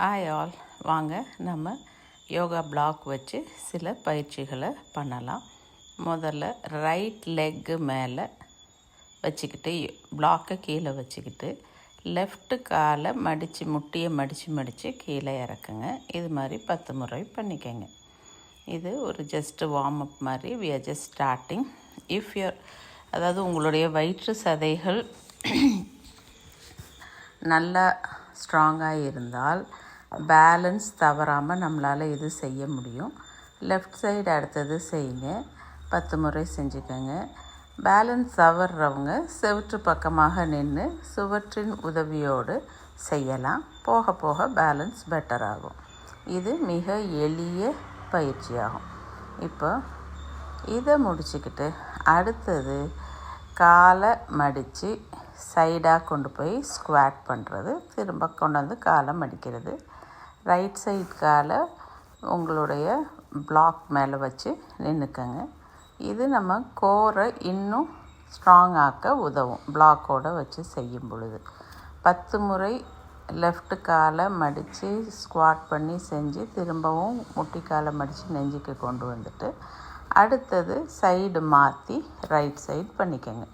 Hi all, வாங்க நம்ம yoga black வச்சு சில பயிற்சிகளை பண்ணலாம். முதல்ல ரைட் லெக்கு மேலே வச்சுக்கிட்டு பிளாக்கை கீழே வச்சுக்கிட்டு லெஃப்ட்டு காலை மடித்து முட்டியை மடித்து கீழே இறக்குங்க. இது மாதிரி 10 முறை பண்ணிக்கோங்க. இது ஒரு ஜஸ்ட்டு வார்ம் அப் மாதிரி. We are just starting. அதாவது உங்களுடைய வயிற்று சதைகள் நல்லா ஸ்ட்ராங்காக இருந்தால் பேலன்ஸ் தவறாமல் நம்மளால் இது செய்ய முடியும். லெஃப்ட் சைடு அடுத்தது செய்யுங்க. 10 முறை செஞ்சுக்கோங்க. பேலன்ஸ் தவறுறவங்க செவற்று பக்கமாக நின்று சுவற்றின் உதவியோடு செய்யலாம். போக போக பேலன்ஸ் பெட்டர் ஆகும். இது மிக எளிய பயிற்சியாகும். இப்போ இதை முடிச்சுக்கிட்டு அடுத்தது காலை மடித்து சைடாக கொண்டு போய் ஸ்குவாட் பண்ணுறது. திரும்ப கொண்டு வந்து காலை மடிக்கிறது. ரைட் சைட் காலை உங்களுடைய பிளாக் மேலே வச்சு நின்றுக்கங்க. இது நம்ம கோரை இன்னும் ஸ்ட்ராங் ஆக்க உதவும். பிளாக்கோடு வச்சு செய்யும் பொழுது 10 முறை லெஃப்ட்டு காலை மடித்து ஸ்குவாட் பண்ணி செஞ்சு திரும்பவும் முட்டி காலை மடித்து நெஞ்சுக்கு கொண்டு வந்துட்டு அடுத்தது சைடு மாற்றி ரைட் சைடு பண்ணிக்கோங்க.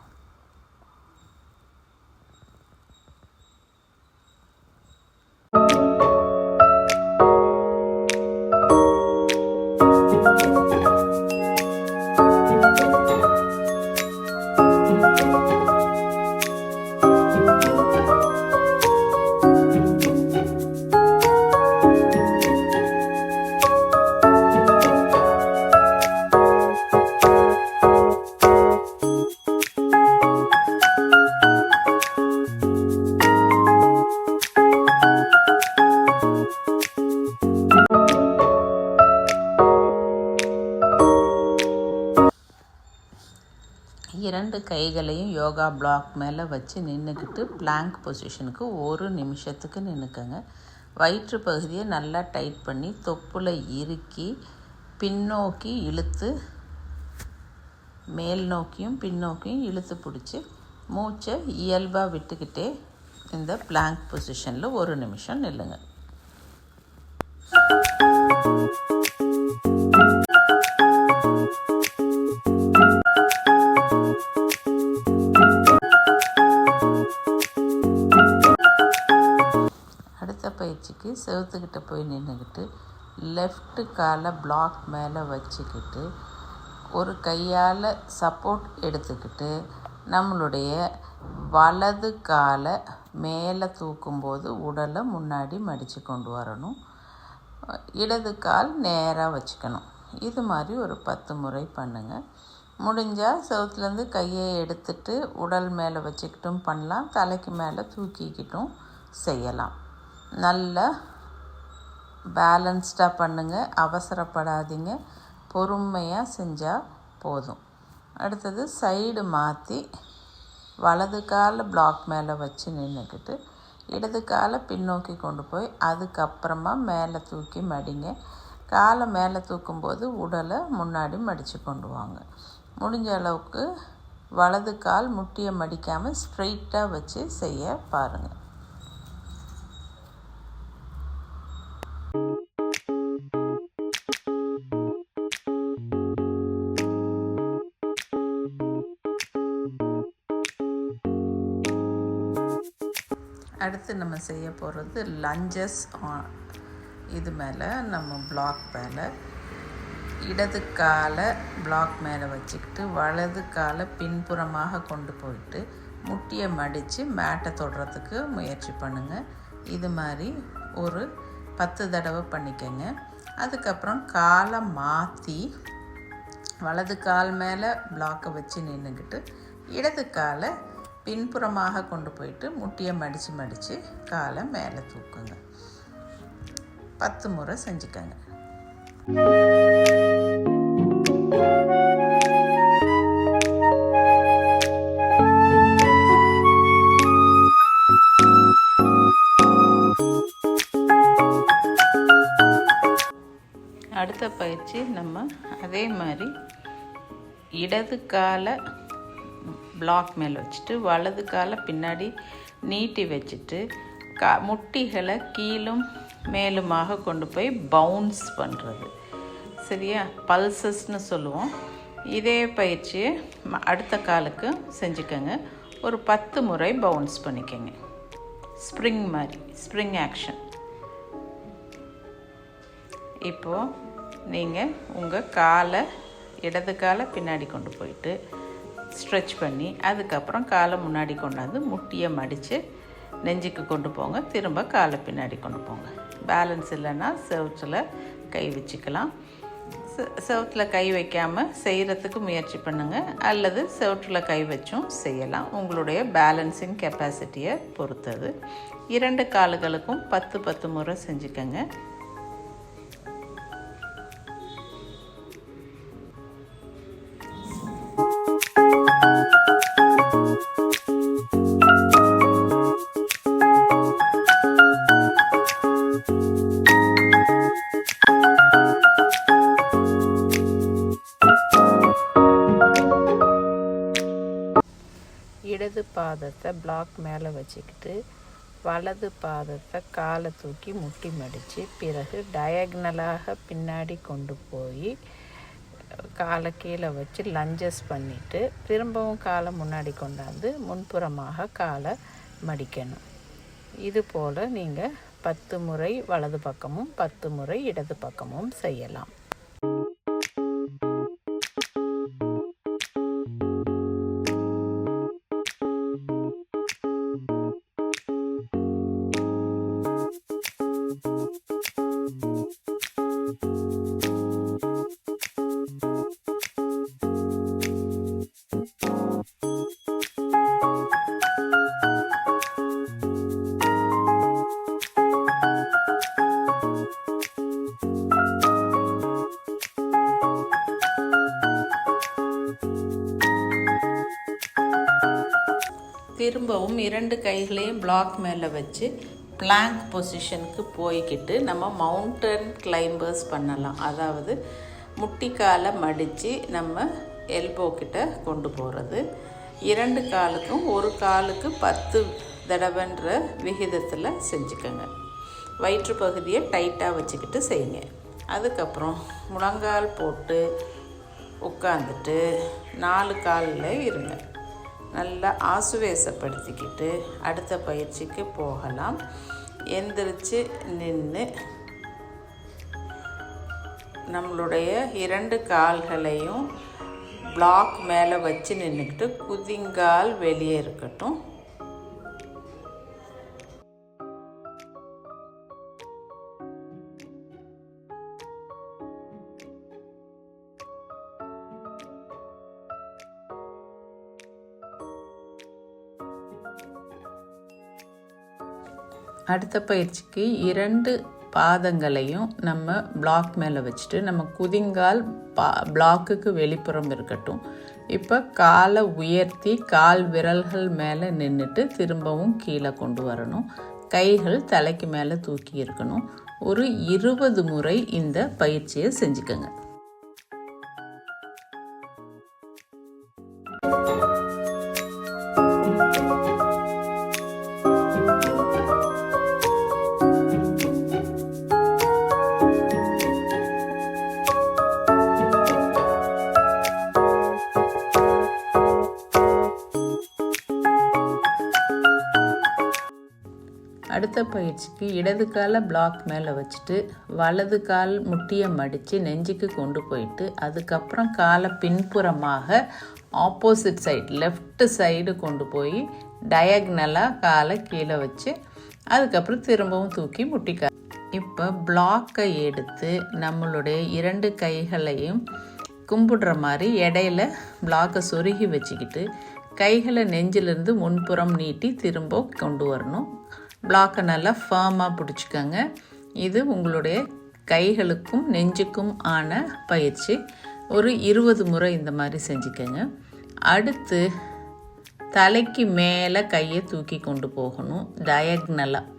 இரண்டு கைகளையும் யோகா பிளாக் மேலே வச்சு நின்றுக்கிட்டு பிளாங்க் பொசிஷனுக்கு 1 நிமிஷத்துக்கு நின்றுக்கங்க. வயிற்று பகுதியை நல்லா டைட் பண்ணி தொப்புல இறுக்கி பின்னோக்கி இழுத்து மேல் நோக்கியும் பின்னோக்கியும் இழுத்து பிடிச்சி மூச்சை இயல்பாக விட்டுக்கிட்டே இந்த பிளாங்க் பொசிஷனில் 1 நிமிஷம் நில்லுங்க. பயிற்சிக்கு செவுத்துக்கிட்ட போய் நின்றுக்கிட்டு லெஃப்ட்டு காலை பிளாக் மேலே வச்சுக்கிட்டு ஒரு கையால் சப்போர்ட் எடுத்துக்கிட்டு நம்மளுடைய வலது காலை மேலே தூக்கும்போது உடலை முன்னாடி மடித்து கொண்டு வரணும். இடது கால் நேராக வச்சுக்கணும். இது மாதிரி ஒரு 10 முறை பண்ணுங்கள். முடிஞ்சால் செவுத்துலேருந்து கையை எடுத்துட்டு உடல் மேலே வச்சுக்கிட்டும் பண்ணலாம். தலைக்கு மேலே தூக்கிக்கிட்டும் செய்யலாம். நல்லா பேலன்ஸ்டாக பண்ணுங்கள். அவசரப்படாதீங்க. பொறுமையாக செஞ்சால் போதும். அடுத்தது சைடு மாற்றி வலது காலை பிளாக் மேலே வச்சு நின்றுக்கிட்டு இடது காலை பின்னோக்கி கொண்டு போய் அதுக்கப்புறமா மேலே தூக்கி மடிங்க. காலை மேலே தூக்கும்போது உடலை முன்னாடி மடித்து கொண்டு வாங்க. முடிஞ்ச அளவுக்கு வலது கால் முட்டியை மடிக்காமல் ஸ்ட்ரெயிட்டாக வச்சு செய்ய பாருங்கள். அடுத்து நம்ம செய்ய போகிறது லஞ்சஸ். இது மேலே நம்ம பிளாக் மேலே இடது காலை பிளாக் மேலே வச்சுக்கிட்டு வலது காலை பின்புறமாக கொண்டு போயிட்டு முட்டியை மடித்து மேட்டை தொடுறதுக்கு முயற்சி பண்ணுங்கள். இது மாதிரி ஒரு 10 தடவை பண்ணிக்கங்க. அதுக்கப்புறம் காலை மாற்றி வலது கால் மேலே பிளாக்கை வச்சு நின்றுக்கிட்டு இடது காலை பின்புறமாக கொண்டு போயிட்டு முட்டியை மடித்து காலை மேலே தூக்குங்க. 10 முறை செஞ்சுக்கங்க. அடுத்த பயிற்சி நம்ம அதே மாதிரி இடது காலை பிளாக் மேலே வச்சுட்டு வலது காலை பின்னாடி நீட்டி வச்சுட்டு முட்டிகளை கீழும் மேலுமாக கொண்டு போய் பவுன்ஸ் பண்ணுறது. சரியா? பல்சஸ்ன்னு சொல்லுவோம். இதே பயிற்சியை அடுத்த காலுக்கு செஞ்சுக்கோங்க. ஒரு 10 முறை பவுன்ஸ் பண்ணிக்கோங்க. ஸ்ப்ரிங் மாதிரி, ஸ்ப்ரிங் ஆக்ஷன். இப்போது நீங்கள் உங்கள் இடது காலை பின்னாடி கொண்டு போயிட்டு ஸ்ட்ரெச் பண்ணி, அதுக்கப்புறம் காலை முன்னாடி கொண்டாந்து முட்டியை மடித்து நெஞ்சுக்கு கொண்டு போங்க. திரும்ப காலை பின்னாடி கொண்டு போங்க. பேலன்ஸ் இல்லைன்னா செவுத்தில் கை வச்சுக்கலாம். செவுத்தில் கை வைக்காமல் செய்கிறதுக்கு முயற்சி பண்ணுங்கள், அல்லது செவுத்தில் கை வச்சும் செய்யலாம். உங்களுடைய பேலன்ஸிங் கெப்பாசிட்டியை பொறுத்தது. 2 கால்களுக்கும் 10 முறை செஞ்சுக்கோங்க. இடது பாதத்தை பிளாக் மேலே வச்சுக்கிட்டு வலது பாதத்தை காலை தூக்கி முட்டி மடித்து, பிறகு டயக்னலாக பின்னாடி கொண்டு போய் காலை கீழே வச்சு லஞ்சஸ் பண்ணிவிட்டு திரும்பவும் காலை முன்னாடி கொண்டாந்து முன்புறமாக காலை மடிக்கணும். இது போல் நீங்கள் 10 முறை வலது பக்கமும் 10 முறை இடது பக்கமும் செய்யலாம். திரும்பவும் 2 கைகளையும் பிளாக் மேலே வச்சு பிளாங்க் பொசிஷனுக்கு போய்கிட்டு நம்ம மவுண்டன் கிளைம்பர்ஸ் பண்ணலாம். அதாவது முட்டிக்காலை மடித்து நம்ம எல்போ கிட்ட கொண்டு போகிறது. 2 காலுக்கும் ஒரு காலுக்கு 10 தடவைன்ற விகிதத்தில் செஞ்சுக்கோங்க. வயிற்று பகுதியை டைட்டாக வச்சுக்கிட்டு செய்யுங்க. அதுக்கப்புறம் முழங்கால் போட்டு உட்காந்துட்டு 4 காலில் இருங்க. நல்லா ஆசுவேசப்படுத்திக்கிட்டு அடுத்த பயிற்சிக்கு போகலாம். எந்திரிச்சு நின்று நம்மளுடைய 2 கால்களையும் பிளாக் மேலே வச்சு நின்றுக்கிட்டு குதிங்கால் வெளியே இருக்கட்டும். அடுத்த பயிற்சிக்கு 2 பாதங்களையும் நம்ம பிளாக் மேலே வச்சுட்டு நம்ம குதிங்கால் பிளாக்குக்கு வெளிப்புறம் இருக்கட்டும். இப்போ காலை உயர்த்தி கால் விரல்கள் மேலே நின்றுட்டு திரும்பவும் கீழே கொண்டு வரணும். கைகள் தலைக்கு மேலே தூக்கி இருக்கணும். ஒரு 20 முறை இந்த பயிற்சியை செஞ்சுக்கோங்க. அடுத்த பயிற்சிக்கு இடது காலை பிளாக் மேலே வச்சுட்டு வலது கால் முட்டியை மடித்து நெஞ்சுக்கு கொண்டு போயிட்டு அதுக்கப்புறம் காலை பின்புறமாக ஆப்போசிட் சைடு லெஃப்ட் சைடு கொண்டு போய் டயக்னலாக காலை கீழே வச்சு அதுக்கப்புறம் திரும்பவும் தூக்கி முட்டிக்கா. இப்போ பிளாக்கை எடுத்து நம்மளுடைய 2 கைகளையும் கும்பிடுற மாதிரி இடையில பிளாக்கை சொருகி வச்சுக்கிட்டு கைகளை நெஞ்சிலிருந்து முன்புறம் நீட்டி திரும்ப கொண்டு வரணும். பிளாக்கை நல்லா ஃபர்மாக பிடிச்சிக்கோங்க. இது உங்களுடைய கைகளுக்கும் நெஞ்சுக்கும் ஆன பயிற்சி. ஒரு 20 முறை இந்த மாதிரி செஞ்சுக்கோங்க. அடுத்து தலைக்கு மேலே கையை தூக்கி கொண்டு போகணும், டயக்னலாக,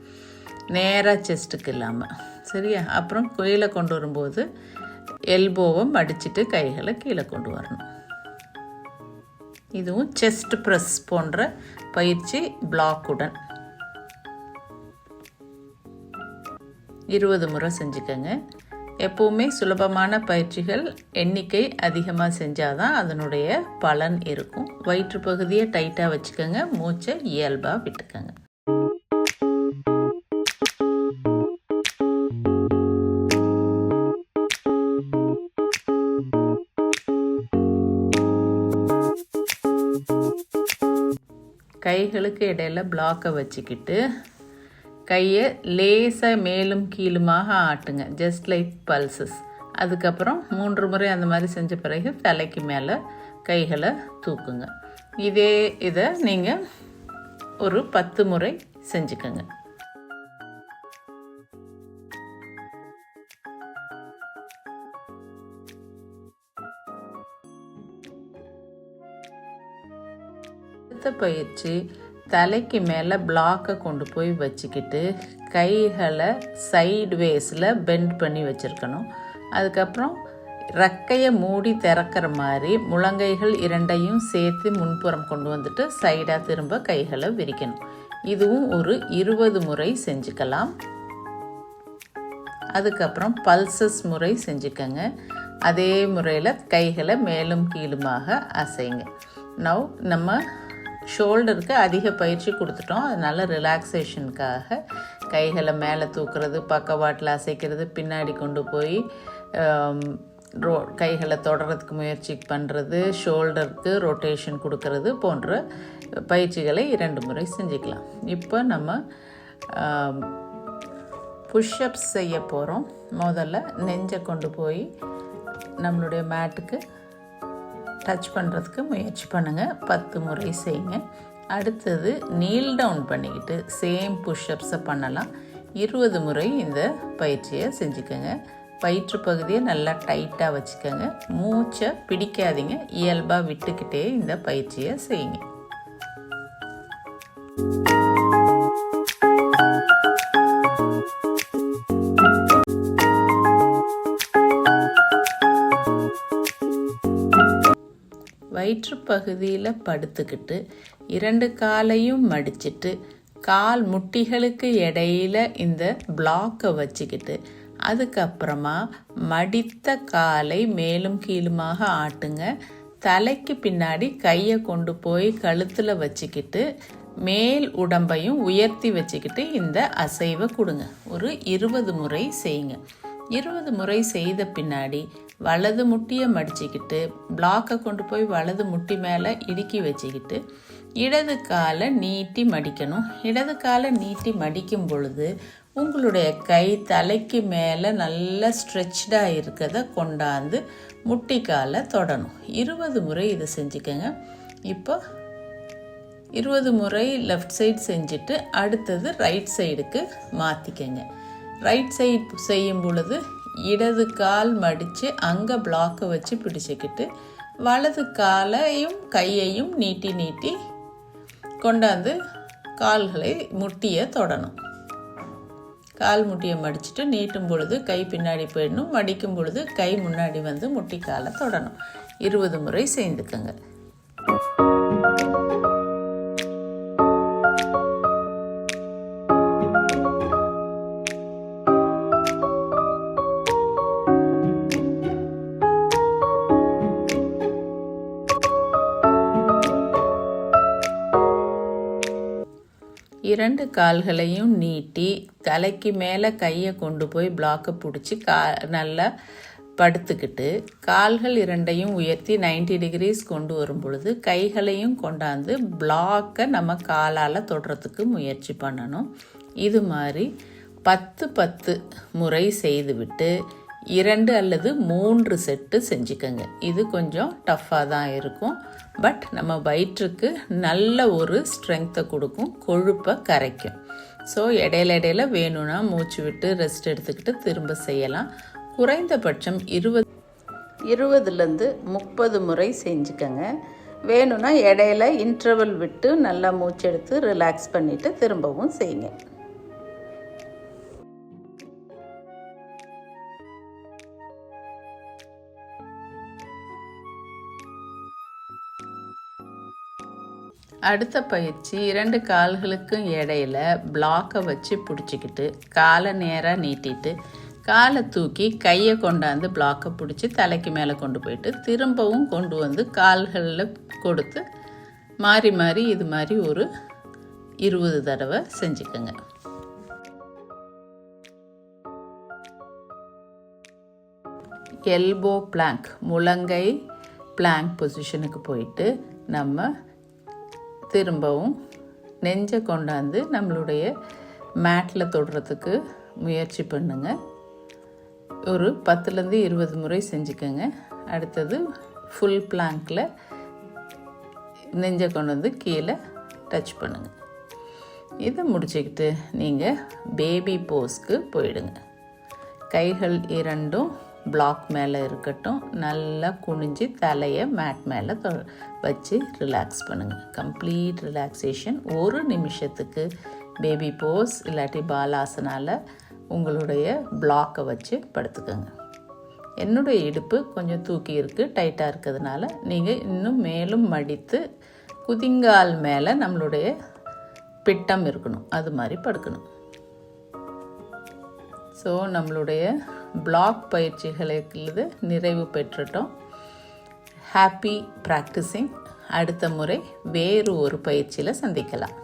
நேராக செஸ்ட்டுக்கு இல்லாமல். சரியா? அப்புறம் கீழே கொண்டு வரும்போது எல்போவை மடிச்சுட்டு கைகளை கீழே கொண்டு வரணும். இதுவும் செஸ்ட் ப்ரெஸ் போன்ற பயிற்சி பிளாக்குடன். 20 முறை செஞ்சுக்கோங்க. எப்போவுமே சுலபமான பயிற்சிகள் எண்ணிக்கை அதிகமாக செஞ்சால் தான் அதனுடைய பலன் இருக்கும். வயிற்று பகுதியை டைட்டாக வச்சுக்கோங்க, மூச்சை இயல்பாக விட்டுக்கோங்க. கைகளுக்கு இடையில பிளாக்கை வச்சுக்கிட்டு கையை லேசாக மேலும் கீழுமாக ஆட்டுங்க, ஜஸ்ட் லைக் பல்சஸ். அதுக்கப்புறம் 3 முறை அந்த மாதிரி செஞ்ச பிறகு தலைக்கு மேலே கைகளை தூக்குங்க. இதை நீங்கள் ஒரு 10 முறை செஞ்சுக்கோங்க. அடுத்த பயிற்சி, தலைக்கு மேலே பிளாக்கை கொண்டு போய் வச்சுக்கிட்டு கைகளை சைட்வேஸில் பெண்ட் பண்ணி வச்சுருக்கணும். அதுக்கப்புறம் ரெக்கையை மூடி திறக்கிற மாதிரி முழங்கைகள் 2ஐயும் சேர்த்து முன்புறம் கொண்டு வந்துட்டு சைடாக திரும்ப கைகளை விரிக்கணும். இதுவும் ஒரு 20 முறை செஞ்சுக்கலாம். அதுக்கப்புறம் பல்சஸ் முறை செஞ்சுக்கங்க. அதே முறையில் கைகளை மேலும் கீழுமாக அசைங்க. நவ் நம்ம ஷோல்டருக்கு அதிக பயிற்சி கொடுத்துட்டோம். அதனால் ரிலாக்ஸேஷனுக்காக கைகளை மேலே தூக்குறது, பக்கவாட்டில் அசைக்கிறது, பின்னாடி கொண்டு போய் கைகளை தொடறதுக்கு முயற்சி பண்ணுறது, ஷோல்டருக்கு ரொட்டேஷன் கொடுக்கறது போன்ற பயிற்சிகளை 2 முறை செஞ்சுக்கலாம். இப்போ நம்ம புஷ்அப்ஸ் செய்ய போகிறோம். முதல்ல நெஞ்சை கொண்டு போய் நம்மளுடைய மேட்டுக்கு டச் பண்ணுறதுக்கு முயற்சி பண்ணுங்கள். 10 முறை செய்யுங்க. அடுத்தது நீல் டவுன் பண்ணிக்கிட்டு சேம் புஷ்அப்ஸை பண்ணலாம். 20 முறை இந்த பயிற்சியை செஞ்சுக்கோங்க. வயிற்று பகுதியை நல்லா டைட்டாக வச்சுக்கோங்க. மூச்சை பிடிக்காதீங்க, இயல்பாக விட்டுக்கிட்டே இந்த பயிற்சியை செய்யுங்க. வயிற்று பகுதியில் படுத்துக்கிட்டு 2 காலையும் மடிச்சிட்டு கால் முட்டிகளுக்கு இடையில இந்த பிளாக்கை வச்சுக்கிட்டு அதுக்கப்புறமா மடித்த காலை மேலும் கீழுமாக ஆட்டுங்க. தலைக்கு பின்னாடி கையை கொண்டு போய் கழுத்தில் வச்சுக்கிட்டு மேல் உடம்பையும் உயர்த்தி வச்சுக்கிட்டு இந்த அசைவை கொடுங்க. ஒரு 20 முறை செய்யுங்க. 20 முறை செய்த பின்னாடி வலது முட்டியை மடிச்சுக்கிட்டு பிளாக்கை கொண்டு போய் வலது முட்டி மேலே இடுக்கி வச்சுக்கிட்டு இடது காலை நீட்டி மடிக்கணும். இடது காலை நீட்டி மடிக்கும் பொழுது உங்களுடைய கை தலைக்கு மேலே நல்லா ஸ்ட்ரெச்டாக இருக்கிறத கொண்டாந்து முட்டி காலை தொடணும். 20 முறை இதை செஞ்சுக்கோங்க. இப்போ 20 முறை லெஃப்ட் சைடு செஞ்சுட்டு அடுத்தது ரைட் சைடுக்கு மாற்றிக்கங்க. ரைட் சைடு செய்யும் பொழுது இடது கால் மடித்து அங்கே பிளாக்கை வச்சு பிடிச்சிக்கிட்டு வலது காலையும் கையையும் நீட்டி நீட்டி கொண்டாந்து கால்களை முட்டியை தொடணும். கால் முட்டியை மடிச்சுட்டு நீட்டும் பொழுது கை பின்னாடி போயிடணும், மடிக்கும் பொழுது கை முன்னாடி வந்து முட்டி காலை தொடணும். 20 முறை செய்துக்கங்க. இரண்டு கால்களையும் நீட்டி தலைக்கு மேலே கையை கொண்டு போய் பிளாக்கை பிடிச்சி நல்லா படுத்துக்கிட்டு கால்கள் 2ஐயும் உயர்த்தி 90 டிகிரிஸ் கொண்டு வரும் பொழுது கைகளையும் கொண்டாந்து பிளாக்கை நம்ம காலால் தொடுறதுக்கு முயற்சி பண்ணணும். இது மாதிரி 10 முறை செய்துவிட்டு 2 அல்லது 3 செட்டு செஞ்சுக்கோங்க. இது கொஞ்சம் டஃப்பாக தான் இருக்கும், பட் நம்ம வயிற்றுக்கு நல்ல ஒரு ஸ்ட்ரென்த்தை கொடுக்கும், கொழுப்பை கரைக்கும். ஸோ இடையில வேணும்னா மூச்சு விட்டு ரெஸ்ட் எடுத்துக்கிட்டு திரும்ப செய்யலாம். குறைந்தபட்சம் 20லேருந்து 30 முறை செஞ்சுக்கோங்க. வேணும்னா இடையில இன்டர்வல் விட்டு நல்லா மூச்சு எடுத்து ரிலாக்ஸ் பண்ணிவிட்டு திரும்பவும் செய்யுங்க. அடுத்த பயிற்சி 2 கால்களுக்கும் இடையில பிளாக்கை வச்சு பிடிச்சிக்கிட்டு காலை நேராக நீட்டிட்டு காலை தூக்கி கையை கொண்டாந்து பிளாக்கை பிடிச்சி தலைக்கு மேலே கொண்டு போயிட்டு திரும்பவும் கொண்டு வந்து கால்களில் கொடுத்து மாறி மாறி இது மாதிரி ஒரு 20 தடவை செஞ்சுக்கோங்க. எல்போ பிளாங்க், முழங்கை பிளாங்க் பொசிஷனுக்கு போயிட்டு நம்ம திரும்பவும் நெஞ்சை கொண்டாந்து நம்மளுடைய மேட்டில் தொடுறதுக்கு முயற்சி பண்ணுங்க. ஒரு 10லேருந்து 20 முறை செஞ்சுக்கோங்க. அடுத்தது ஃபுல் பிளாங்கில் நெஞ்சை கொண்டு வந்து கீழே டச் பண்ணுங்கள். இதை முடிச்சுக்கிட்டு நீங்கள் பேபி போஸ்க்கு போயிடுங்க. கைகள் இரண்டும் பிளாக் மேலே இருக்கட்டும். நல்லா குனிஞ்சு தலையை மேட் மேலே வச்சு ரிலாக்ஸ் பண்ணுங்கள். Complete relaxation. 1 நிமிஷத்துக்கு பேபி போஸ் இல்லாட்டி பாலாசனால் உங்களுடைய பிளாக்கை வச்சு படுத்துக்கோங்க. என்னுடைய இடுப்பு கொஞ்சம் தூக்கி இருக்குது, டைட்டாக இருக்கிறதுனால நீங்கள் இன்னும் மேலும் மடித்து குதிங்கால் மேலே நம்மளுடைய பிட்டம் இருக்கணும், அது மாதிரி படுக்கணும். ஸோ நம்மளுடைய பிளாக் பயிற்சிகளுக்கு நிறைவு பெற்றுட்டோம். Happy practising. அடுத்த முறை வேறு ஒரு பயிற்சியில் சந்திக்கலாம்.